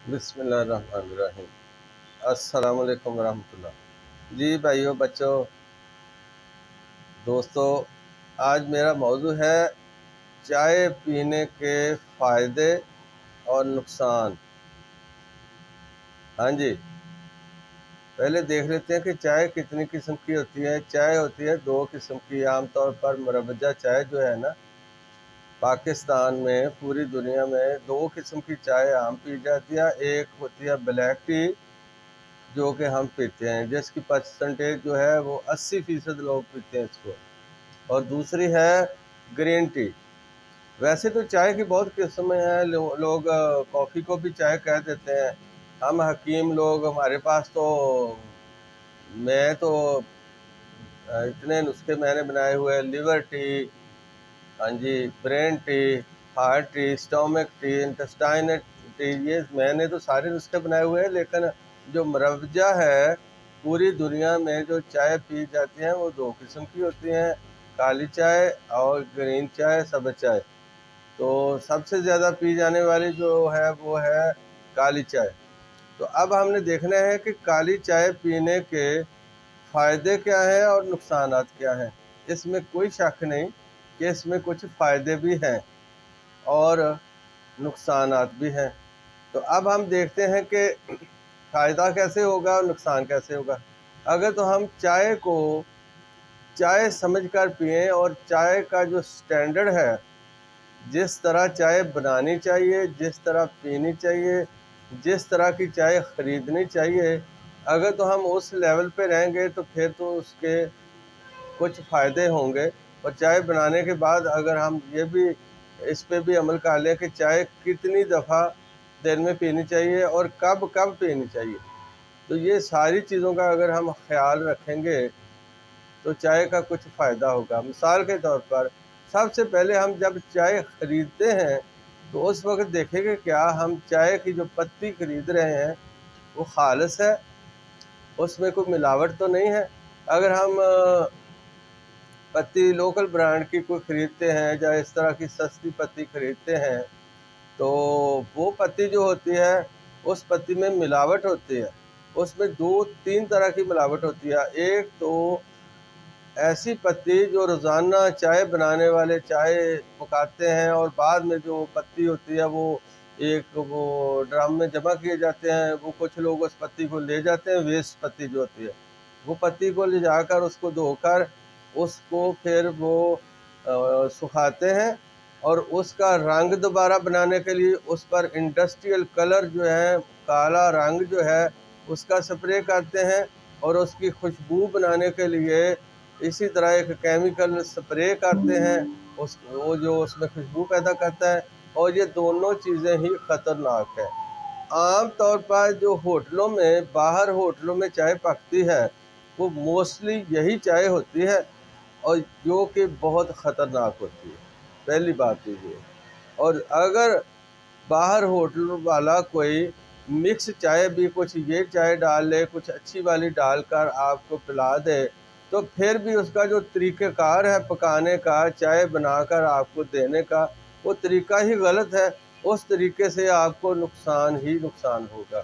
بسم اللہ الرحمن الرحیم۔ السلام علیکم ورحمۃ اللہ۔ جی بھائیوں، بچوں، دوستو، آج میرا موضوع ہے چائے پینے کے فائدے اور نقصان۔ ہاں جی، پہلے دیکھ لیتے ہیں کہ چائے کتنی قسم کی ہوتی ہے۔ چائے ہوتی ہے دو قسم کی، عام طور پر مروجہ چائے جو ہے نا، پاکستان میں پوری دنیا میں دو قسم کی چائے عام پی جاتی ہے۔ ایک ہوتی ہے بلیک ٹی، جو کہ ہم پیتے ہیں، جس کی پرسنٹیج جو ہے وہ 80% لوگ پیتے ہیں اس کو، اور دوسری ہے گرین ٹی۔ ویسے تو چائے کی بہت قسمیں ہیں، لوگ کافی کو بھی چائے کہہ دیتے ہیں۔ ہم حکیم لوگ، ہمارے پاس تو میں تو اتنے نسخے میں نے بنائے ہوئے، لیور ٹی، ہاں جی، brain tea, heart tea, stomach tea, intestine tea, یہ میں نے تو سارے نسخے بنائے ہوئے ہیں۔ لیکن جو مروجہ ہے پوری دنیا میں جو چائے پی جاتی ہیں وہ دو قسم کی ہوتی ہیں، کالی چائے اور گرین چائے، سبز چائے۔ تو سب سے زیادہ پی جانے والی جو ہے وہ ہے کالی چائے۔ تو اب ہم نے دیکھنا ہے کہ کالی چائے پینے کے فائدے کیا ہیں اور نقصانات کیا ہیں۔ اس میں کوئی شک نہیں کہ اس میں کچھ فائدے بھی ہیں اور نقصانات بھی ہیں۔ تو اب ہم دیکھتے ہیں کہ فائدہ کیسے ہوگا اور نقصان کیسے ہوگا۔ اگر تو ہم چائے کو چائے سمجھ کر پئیں، اور چائے کا جو سٹینڈرڈ ہے، جس طرح چائے بنانی چاہیے، جس طرح پینی چاہیے، جس طرح کی چائے خریدنی چاہیے، اگر تو ہم اس لیول پہ رہیں گے تو پھر تو اس کے کچھ فائدے ہوں گے۔ اور چائے بنانے کے بعد اگر ہم یہ بھی اس پہ بھی عمل کر لیں کہ چائے کتنی دفعہ دن میں پینی چاہیے اور کب کب پینی چاہیے، تو یہ ساری چیزوں کا اگر ہم خیال رکھیں گے تو چائے کا کچھ فائدہ ہوگا۔ مثال کے طور پر، سب سے پہلے ہم جب چائے خریدتے ہیں تو اس وقت دیکھیں کہ کیا ہم چائے کی جو پتی خرید رہے ہیں وہ خالص ہے، اس میں کوئی ملاوٹ تو نہیں ہے۔ اگر ہم پتی لوکل برانڈ کی کوئی خریدتے ہیں یا اس طرح کی سستی پتی خریدتے ہیں تو وہ پتی جو ہوتی ہے اس پتی میں ملاوٹ ہوتی ہے۔ اس میں دو تین طرح کی ملاوٹ ہوتی ہے۔ ایک تو ایسی پتی جو روزانہ چائے بنانے والے چائے پکاتے ہیں، اور بعد میں جو پتی ہوتی ہے وہ ایک وہ ڈرم میں جمع کیے جاتے ہیں، وہ کچھ لوگ اس پتی کو لے جاتے ہیں، ویسٹ پتی جو ہوتی ہے وہ پتی کو لے جا کر اس کو دھو کر اس کو پھر وہ سکھاتے ہیں، اور اس کا رنگ دوبارہ بنانے کے لیے اس پر انڈسٹریل کلر جو ہے، کالا رنگ جو ہے، اس کا سپرے کرتے ہیں، اور اس کی خوشبو بنانے کے لیے اسی طرح ایک کیمیکل سپرے کرتے ہیں، وہ جو اس میں خوشبو پیدا کرتا ہے، اور یہ دونوں چیزیں ہی خطرناک ہیں۔ عام طور پر جو ہوٹلوں میں باہر ہوٹلوں میں چائے پکتی ہے وہ موسٹلی یہی چائے ہوتی ہے، اور جو کہ بہت خطرناک ہوتی ہے، پہلی بات تو یہ۔ اور اگر باہر ہوٹل والا کوئی مکس چائے بھی کچھ یہ چائے ڈال لے، کچھ اچھی والی ڈال کر آپ کو پلا دے، تو پھر بھی اس کا جو طریقہ کار ہے پکانے کا، چائے بنا کر آپ کو دینے کا، وہ طریقہ ہی غلط ہے۔ اس طریقے سے آپ کو نقصان ہی نقصان ہوگا۔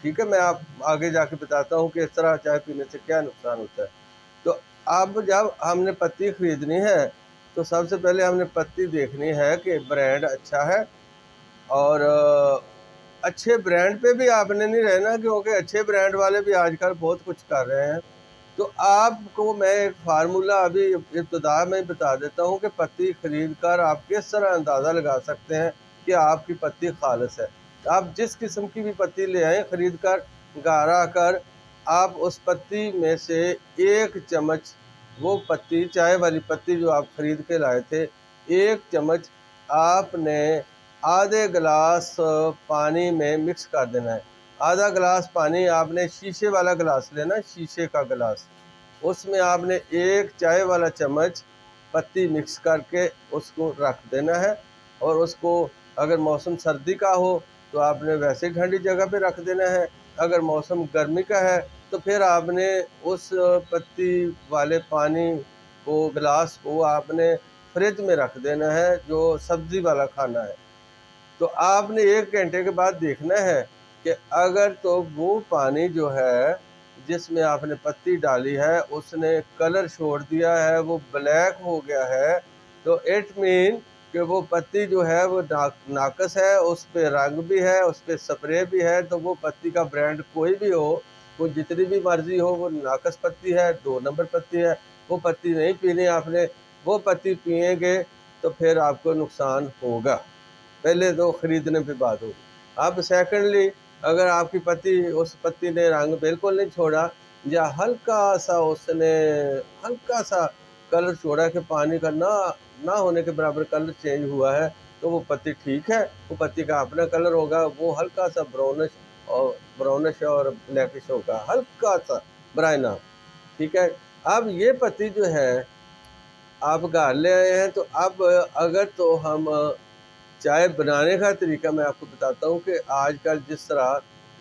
ٹھیک ہے، میں آپ آگے جا کے بتاتا ہوں کہ اس طرح چائے پینے سے کیا نقصان ہوتا ہے۔ تو اب جب ہم نے پتی خریدنی ہے تو سب سے پہلے ہم نے پتی دیکھنی ہے کہ برانڈ اچھا ہے، اور اچھے برانڈ پہ بھی آپ نے نہیں رہنا، کیونکہ اچھے برانڈ والے بھی آج کل بہت کچھ کر رہے ہیں۔ تو آپ کو میں ایک فارمولہ ابھی ابتدا میں بتا دیتا ہوں کہ پتی خرید کر آپ کس طرح اندازہ لگا سکتے ہیں کہ آپ کی پتی خالص ہے۔ آپ جس قسم کی بھی پتی لے آئیں خرید کر، گھر آ کر آپ اس پتی میں سے ایک چمچ، وہ پتی چائے والی پتی جو آپ خرید کے لائے تھے، ایک چمچ آپ نے آدھے گلاس پانی میں مکس کر دینا ہے۔ آدھا گلاس پانی آپ نے شیشے والا گلاس لینا، شیشے کا گلاس، اس میں آپ نے ایک چائے والا چمچ پتی مکس کر کے اس کو رکھ دینا ہے، اور اس کو اگر موسم سردی کا ہو تو آپ نے ویسے ٹھنڈی جگہ پہ رکھ دینا ہے، اگر موسم گرمی کا ہے تو پھر آپ نے اس پتی والے پانی کو، گلاس کو آپ نے فریج میں رکھ دینا ہے، جو سبزی والا کھانا ہے۔ تو آپ نے 1 گھنٹے کے بعد دیکھنا ہے کہ اگر تو وہ پانی جو ہے جس میں آپ نے پتی ڈالی ہے اس نے کلر چھوڑ دیا ہے، وہ بلیک ہو گیا ہے، تو اٹ مین کہ وہ پتی جو ہے وہ ناقص ہے، اس پہ رنگ بھی ہے، اس پہ سپرے بھی ہے، تو وہ پتی کا برانڈ کوئی بھی ہو، وہ جتنی بھی مرضی ہو، وہ ناقص پتی ہے، 2 نمبر پتی ہے، وہ پتی نہیں پینی آپ نے۔ وہ پتی پئیں گے تو پھر آپ کو نقصان ہوگا۔ پہلے تو خریدنے پہ بات ہوگی۔ اب سیکنڈلی، اگر آپ کی اس پتی نے رنگ بالکل نہیں چھوڑا یا ہلکا سا کلر چھوڑا کہ پانی کا نہ ہونے کے برابر کلر چینج ہوا ہے، تو وہ پتی ٹھیک ہے، وہ پتی کا اپنا کلر ہوگا، وہ ہلکا سا براؤنش اور بلیکش ہوگا، ہلکا سا برائنا، ٹھیک ہے۔ اب یہ پتی جو ہے آپ گھر لے آئے ہیں، تو اب اگر تو ہم چائے بنانے کا طریقہ میں آپ کو بتاتا ہوں کہ آج کل جس طرح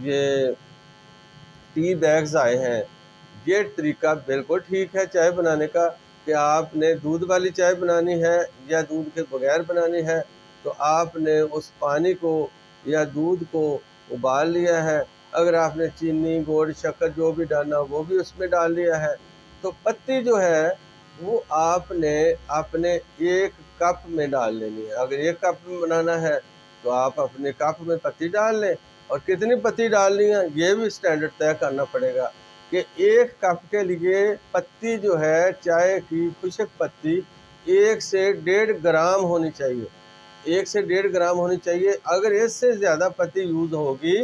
یہ ٹی بیگز آئے ہیں، یہ طریقہ بالکل ٹھیک ہے چائے بنانے کا، کہ آپ نے دودھ والی چائے بنانی ہے یا دودھ کے بغیر بنانی ہے، تو آپ نے اس پانی کو یا دودھ کو ابال لیا ہے، اگر آپ نے چینی، گڑ، شکر جو بھی ڈالنا وہ بھی اس میں ڈال لیا ہے، تو پتی جو ہے وہ آپ نے اپنے 1 کپ میں ڈال لینی ہے۔ اگر 1 کپ میں بنانا ہے تو آپ اپنے کپ میں پتی ڈال لیں، اور کتنی پتی ڈالنی ہے یہ بھی اسٹینڈرڈ طے کرنا پڑے گا کہ 1 کپ کے لیے پتی جو ہے چائے کی خشک پتی 1 سے 1.5 گرام ہونی چاہیے، 1 سے 1.5 گرام ہونی چاہیے۔ اگر اس سے زیادہ پتی یوز ہوگی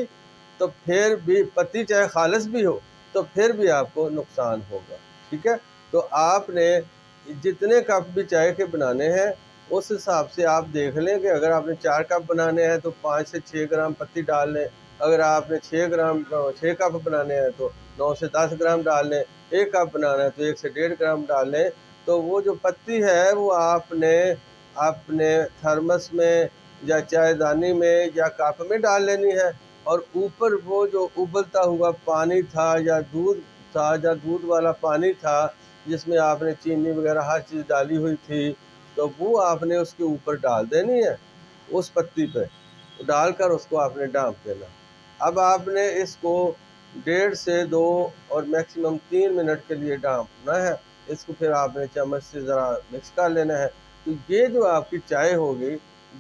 تو پھر بھی پتی چاہے خالص بھی ہو تو پھر بھی آپ کو نقصان ہوگا، ٹھیک ہے۔ تو آپ نے جتنے کپ بھی چائے کے بنانے ہیں اس حساب سے آپ دیکھ لیں کہ اگر آپ نے 4 کپ بنانے ہیں تو 5 سے 6 گرام پتی ڈال لیں، اگر آپ نے 6 کپ بنانے ہیں تو 9 سے 10 گرام ڈال لیں، 1 کپ بنانا ہے تو 1 سے 1.5 گرام ڈال لیں۔ تو وہ جو پتی ہے وہ آپ نے اپنے تھرمس میں یا چائے دانی میں یا کپ میں ڈال لینی ہے، اور اوپر وہ جو ابلتا ہوا پانی تھا یا دودھ والا پانی تھا جس میں آپ نے چینی وغیرہ ہر چیز ڈالی ہوئی تھی، تو وہ آپ نے اس کے اوپر ڈال دینی ہے، اس پتی پہ ڈال کر اس کو آپ نے ڈھانپ دینا۔ اب آپ نے اس کو 1.5 سے 2 اور میکسیمم 3 منٹ کے لیے ڈھانپنا ہے، اس کو پھر آپ نے چمچ سے ذرا مکس کر لینا ہے۔ تو یہ جو آپ کی چائے ہوگی،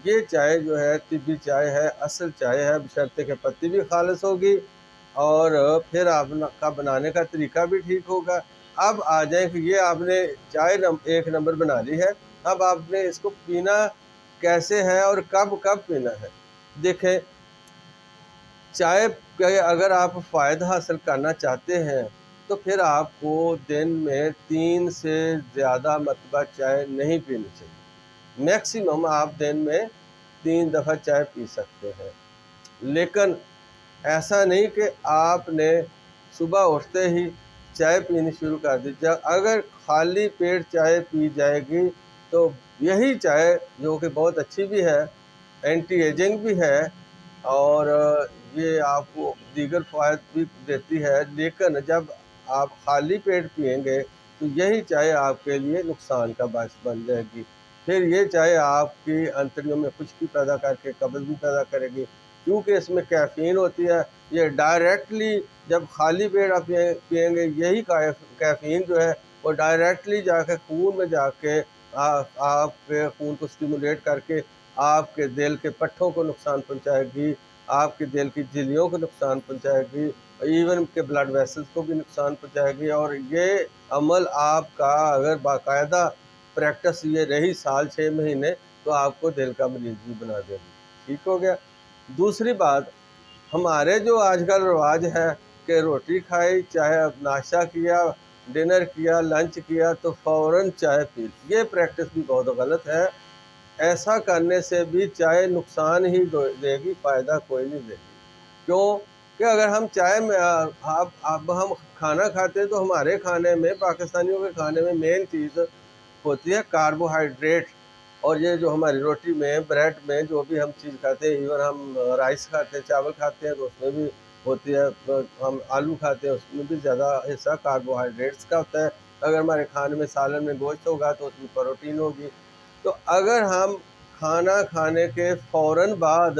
یہ چائے جو ہے طبی چائے ہے، اصل چائے ہے، بشرطے کہ پتی بھی خالص ہوگی اور پھر آپ کا بنانے کا طریقہ بھی ٹھیک ہوگا۔ اب آ جائیں کہ یہ آپ نے چائے 1 نمبر بنا لی ہے، اب آپ نے اس کو پینا کیسے ہے اور کب پینا ہے۔ دیکھیں، چائے کے اگر آپ فائدہ حاصل کرنا چاہتے ہیں تو پھر آپ کو دن میں 3 سے زیادہ مرتبہ چائے نہیں پینی چاہیے، میکسیمم آپ دن میں 3 دفعہ چائے پی سکتے ہیں، لیکن ایسا نہیں کہ آپ نے صبح اٹھتے ہی چائے پینی شروع کر دی۔ اگر خالی پیٹ چائے پی جائے گی تو یہی چائے جو کہ بہت اچھی بھی ہے، اینٹی ایجنگ بھی ہے اور یہ آپ کو دیگر فوائد بھی دیتی ہے، لیکن جب آپ خالی پیٹ پئیں گے تو یہی چائے آپ کے لیے نقصان کا باعث بن جائے گی۔ پھر یہ چائے آپ کی انتڑیوں میں خشکی پیدا کر کے قبض بھی پیدا کرے گی، کیونکہ اس میں کیفین ہوتی ہے۔ یہ ڈائریکٹلی جب خالی پیٹ آپ پئیں گے، یہی کیفین جو ہے وہ ڈائریکٹلی جا کے خون میں جا کے آپ کے خون کو سٹیمولیٹ کر کے آپ کے دل کے پٹھوں کو نقصان پہنچائے گی، آپ کے دل کی جھلیوں کو نقصان پہنچائے گی، ایون کہ بلڈ ویسلز کو بھی نقصان پہنچائے گی۔ اور یہ عمل آپ کا اگر باقاعدہ پریکٹس یہ رہی 6 مہینے تو آپ کو دل کا مریض بھی بنا دے گی، ٹھیک ہو گیا۔ دوسری بات، ہمارے جو آج کل رواج ہے کہ روٹی کھائی، چاہے ناشتہ کیا، ڈنر کیا، لنچ کیا تو فوراً چائے پی، یہ پریکٹس بھی بہت غلط ہے۔ ایسا کرنے سے بھی چائے نقصان ہی دے گی، فائدہ کوئی نہیں دے گی۔ کیوں کہ اگر ہم چائے میں اب ہم کھانا کھاتے ہیں تو ہمارے کھانے میں، پاکستانیوں کے کھانے میں مین چیز ہوتی ہے کاربوہائیڈریٹ، اور یہ جو ہماری روٹی میں، بریڈ میں جو بھی ہم چیز کھاتے ہیں، ایون ہم رائس کھاتے ہیں، چاول کھاتے ہیں تو اس میں بھی ہوتی ہے، ہم آلو کھاتے ہیں اس میں بھی زیادہ حصہ کاربوہائیڈریٹس کا ہوتا ہے، اگر ہمارے کھانے میں سالن میں گوشت ہوگا تو اس میں پروٹین ہوگی۔ تو اگر ہم کھانا کھانے کے فوراً بعد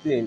3,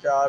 4,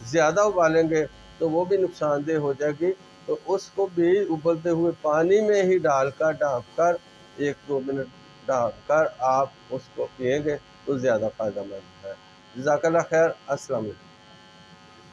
زیادہ ابالیں گے تو وہ بھی نقصان دہ ہو جائے گی، تو اس کو بھی ابلتے ہوئے پانی میں ہی ڈال کر ڈھانپ کر 1-2 منٹ ڈھانپ کر آپ اس کو پئیں گے تو زیادہ فائدہ مند ہے۔ جزاک اللہ خیر، السلام علیکم۔